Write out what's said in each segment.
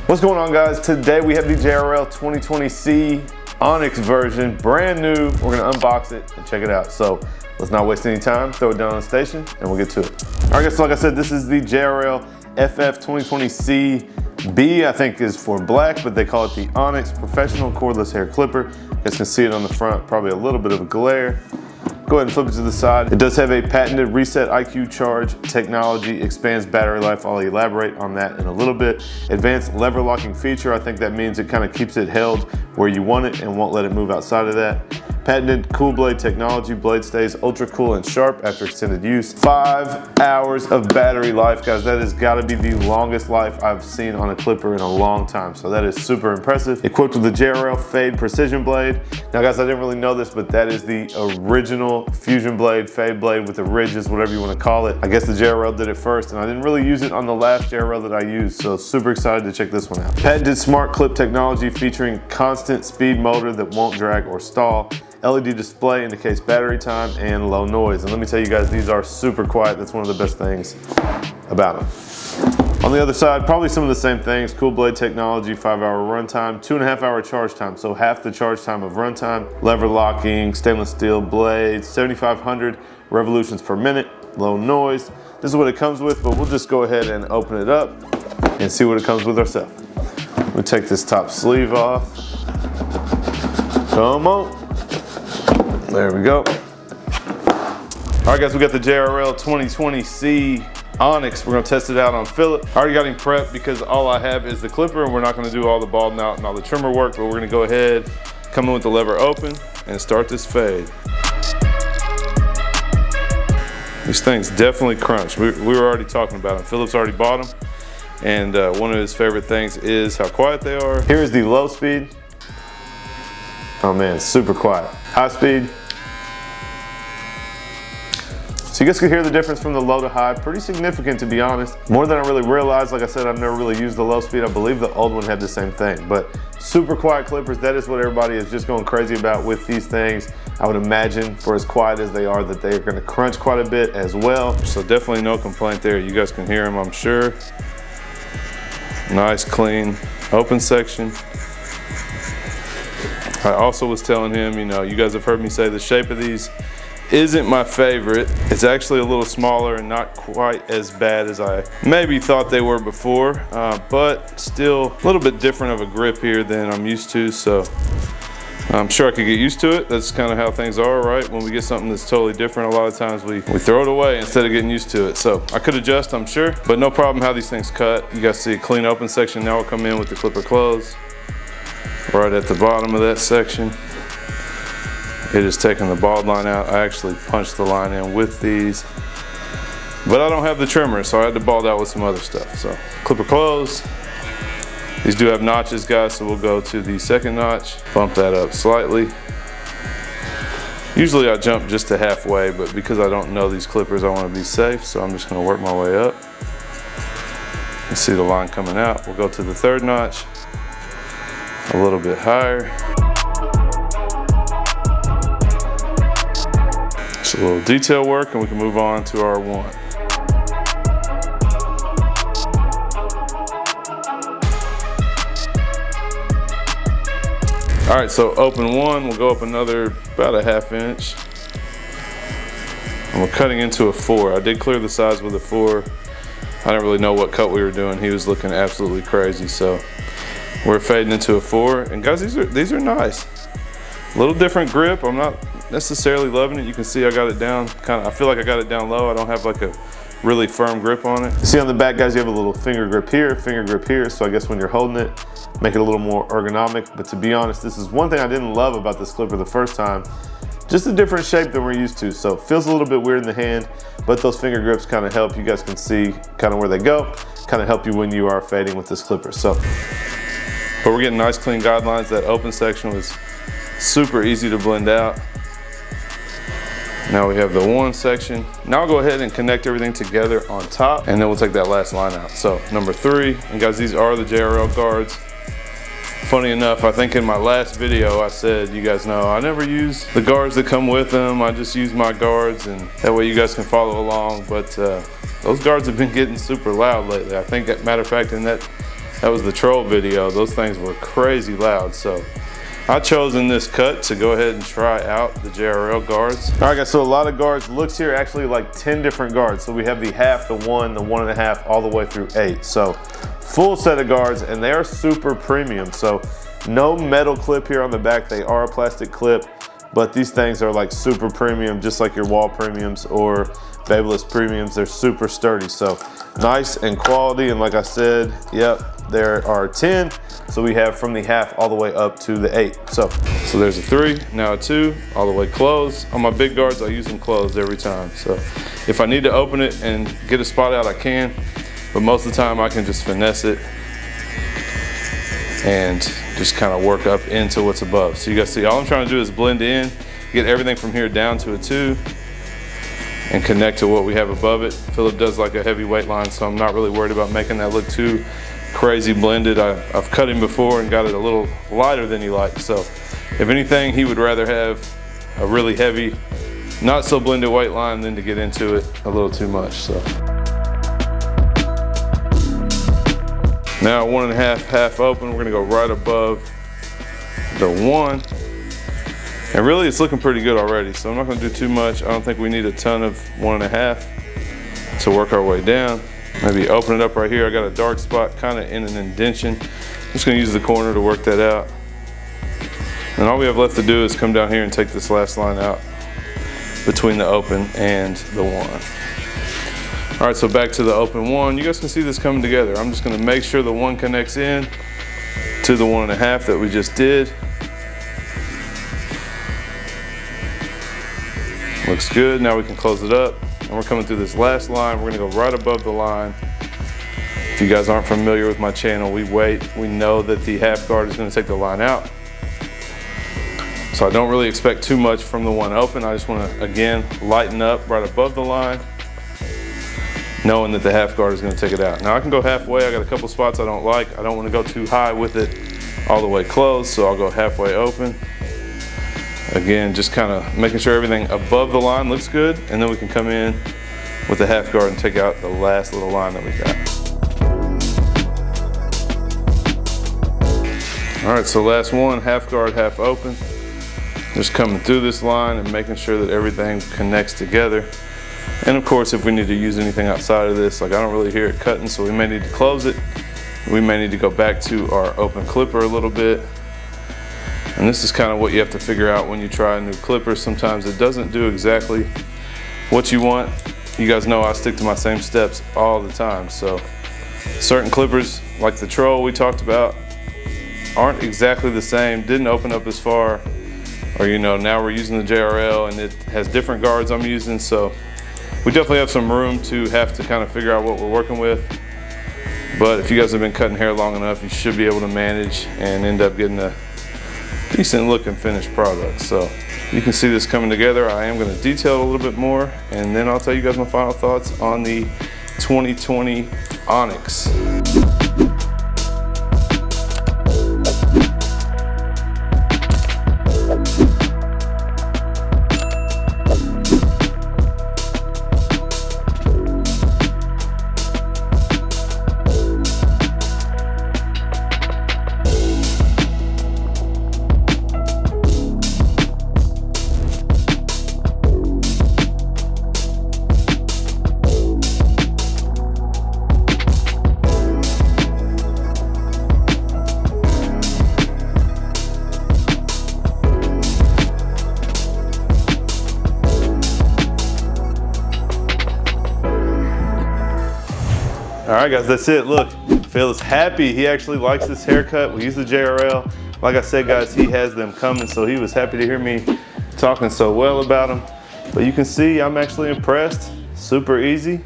What's going on, guys? Today we have the JRL 2020C Onyx version, brand new. We're gonna unbox it and check it out. So let's not waste any time, throw it down on the station and we'll get to it. All right, guys, so like I said, this is the JRL FF2020C B, I think is for black, but they call it the Onyx Professional Cordless Hair Clipper. You guys can see it on the front, probably a little bit of a glare. Go ahead and flip it to the side. It does have a patented reset IQ charge technology, expands battery life. I'll elaborate on that in a little bit. Advanced lever locking feature. I think that means it kind of keeps it held where you want it and won't let it move outside of that. Patented cool blade technology. Blade stays ultra cool and sharp after extended use. 5 hours of battery life, guys. That has got to be the longest life I've seen on a clipper in a long time. So that is super impressive. Equipped with the JRL Fade Precision Blade. Now, guys, I didn't really know this, but that is the original fusion blade, fade blade with the ridges, whatever you want to call it. I guess the JRL did it first, and I didn't really use it on the last JRL that I used, so super excited to check this one out. Patented smart clip technology featuring constant speed motor that won't drag or stall. LED display indicates battery time and low noise. And let me tell you guys, these are super quiet. That's one of the best things about them. On the other side, probably some of the same things. Cool blade technology, 5-hour runtime, 2.5-hour charge time. So half the charge time of runtime. Lever locking, stainless steel blades, 7,500 revolutions per minute, low noise. This is what it comes with, but we'll just go ahead and open it up and see what it comes with ourselves. We'll take this top sleeve off. Come on. There we go. All right, guys, we got the JRL 2020C Onyx. We're gonna test it out on Philip. I already got him prepped because all I have is the clipper and we're not gonna do all the balding out and all the trimmer work, but we're gonna go ahead, come in with the lever open and start this fade. These things definitely crunch. We were already talking about them. Philip's already bought them. And one of his favorite things is how quiet they are. Here is the low speed. Oh man, super quiet. High speed. So you guys can hear the difference from the low to high. Pretty significant, to be honest. More than I really realized. Like I said, I've never really used the low speed. I believe the old one had the same thing. But super quiet clippers, that is what everybody is just going crazy about with these things. I would imagine, for as quiet as they are, that they are going to crunch quite a bit as well. So definitely no complaint there. You guys can hear them, I'm sure. Nice, clean, open section. I also was telling him, you know, you guys have heard me say the shape of these isn't my favorite. It's actually a little smaller and not quite as bad as I maybe thought they were before, but still a little bit different of a grip here than I'm used to, so I'm sure I could get used to it. That's kind of how things are, right? When we get something that's totally different, a lot of times we throw it away instead of getting used to it. So I could adjust, I'm sure, but no problem how these things cut. You guys see a clean open section. Now we'll come in with the clipper closed. Right at the bottom of that section. It is taking the bald line out. I actually punched the line in with these, but I don't have the trimmer, so I had to bald out with some other stuff. So clipper closed. These do have notches, guys, so we'll go to the second notch, bump that up slightly. Usually I jump just to halfway, but because I don't know these clippers, I want to be safe, so I'm just going to work my way up. You see the line coming out. We'll go to the third notch, a little bit higher. Just a little detail work and we can move on to our one. All right, so open one, we'll go up another about a ½ inch. And we're cutting into a 4. I did clear the sides with a 4. I didn't really know what cut we were doing. He was looking absolutely crazy, so we're fading into a 4. And guys, these are nice. A little different grip. I'm not necessarily loving it. You can see I got it down I feel like I got it down low. I don't have like a really firm grip on it. You see on the back, guys, you have a little finger grip here. So I guess when you're holding it, make it a little more ergonomic. But to be honest, this is one thing I didn't love about this clipper the first time. Just a different shape than we're used to. So it feels a little bit weird in the hand, but those finger grips kind of help. You guys can see kind of where they go, kind of help you when you are fading with this clipper. So, but we're getting nice clean guidelines. That open section was super easy to blend out. Now we have the one section. Now I'll go ahead and connect everything together on top, and then we'll take that last line out. So number 3, and guys, these are the JRL guards. Funny enough, I think in my last video I said, you guys know, I never use the guards that come with them. I just use my guards, and that way you guys can follow along. But those guards have been getting super loud lately. I think, matter of fact, in that that was the troll video. Those things were crazy loud. So I chose in this cut to go ahead and try out the JRL guards. All right guys, so a lot of guards. Looks here actually like 10 different guards. So we have the half, the 1, the 1.5, all the way through 8. So full set of guards, and they are super premium. So no metal clip here on the back. They are a plastic clip, but these things are like super premium, just like your wall premiums or Babyliss premiums. They're super sturdy. So nice and quality. And like I said, yep, there are 10. So we have from the half all the way up to the 8. So there's a 3, now a 2, all the way closed. On my big guards, I use them closed every time. So if I need to open it and get a spot out, I can. But most of the time I can just finesse it and just kind of work up into what's above. So you guys see, all I'm trying to do is blend in, get everything from here down to a 2 and connect to what we have above it. Philip does like a heavy weight line, so I'm not really worried about making that look too crazy blended. I've cut him before and got it a little lighter than he liked. So if anything, he would rather have a really heavy, not so blended weight line than to get into it a little too much. So now 1.5, half open. We're gonna go right above the 1. And really it's looking pretty good already. So I'm not gonna do too much. I don't think we need a ton of 1.5 to work our way down. Maybe open it up right here. I got a dark spot kind of in an indentation. Just gonna use the corner to work that out. And all we have left to do is come down here and take this last line out between the open and the 1. All right, so back to the open 1. You guys can see this coming together. I'm just gonna make sure the 1 connects in to the 1.5 that we just did. Looks good. Now we can close it up. And we're coming through this last line. We're gonna go right above the line. If you guys aren't familiar with my channel, we know that the half guard is gonna take the line out. So I don't really expect too much from the 1 open. I just wanna, again, lighten up right above the line, knowing that the half guard is gonna take it out. Now I can go halfway. I got a couple spots I don't like. I don't wanna go too high with it all the way closed, so I'll go halfway open. Again, just kind of making sure everything above the line looks good, and then we can come in with the half guard and take out the last little line that we got. All right, so last one, half guard, half open. Just coming through this line and making sure that everything connects together. And of course, if we need to use anything outside of this, like I don't really hear it cutting, so we may need to close it. We may need to go back to our open clipper a little bit. And this is kind of what you have to figure out when you try a new clipper. Sometimes it doesn't do exactly what you want. You guys know I stick to my same steps all the time. So certain clippers, like the troll we talked about, aren't exactly the same, didn't open up as far, or now we're using the JRL and it has different guards I'm using. So we definitely have some room to have to kind of figure out what we're working with. But if you guys have been cutting hair long enough, you should be able to manage and end up getting a decent looking finished product. So you can see this coming together. I am going to detail it a little bit more, and then I'll tell you guys my final thoughts on the 2020 Onyx. All right guys, that's it. Look, Phil is happy. He actually likes this haircut. We use the JRL. Like I said guys, he has them coming, so he was happy to hear me talking so well about them. But you can see I'm actually impressed. Super easy.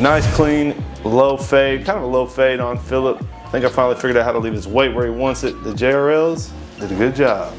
Nice, clean, low fade, kind of a low fade on Philip. I think I finally figured out how to leave his weight where he wants it. The JRLs did a good job.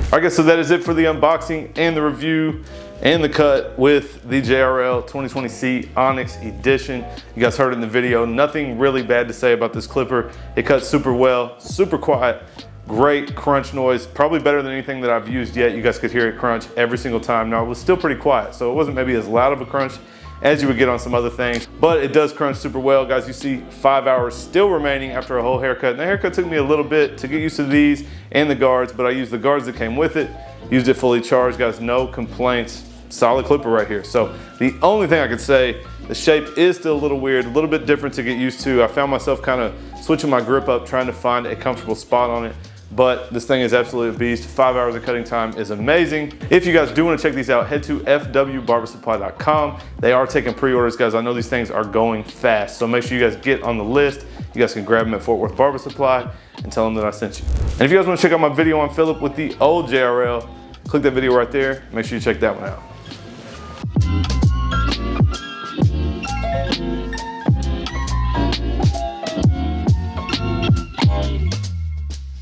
All right guys, so that is it for the unboxing and the review and the cut with the JRL 2020C Onyx edition. You guys heard it in the video. Nothing really bad to say about this clipper. It cuts super well, super quiet, Great crunch noise, probably better than anything that I've used yet. You guys could hear it crunch every single time. Now, it was still pretty quiet, so it wasn't maybe as loud of a crunch as you would get on some other things, but it does crunch super well. Guys, you see 5 hours still remaining after a whole haircut. And the haircut took me a little bit to get used to these and the guards, but I used the guards that came with it, used it fully charged. Guys, no complaints. Solid clipper right here. So the only thing I could say, the shape is still a little weird, a little bit different to get used to. I found myself kind of switching my grip up, trying to find a comfortable spot on it. But this thing is absolutely a beast. 5 hours of cutting time is amazing. If you guys do want to check these out, head to fwbarbersupply.com. They are taking pre-orders, guys. I know these things are going fast, so make sure you guys get on the list. You guys can grab them at Fort Worth Barber Supply and tell them that I sent you. And if you guys want to check out my video on Philip with the old JRL, click that video right there. Make sure you check that one out.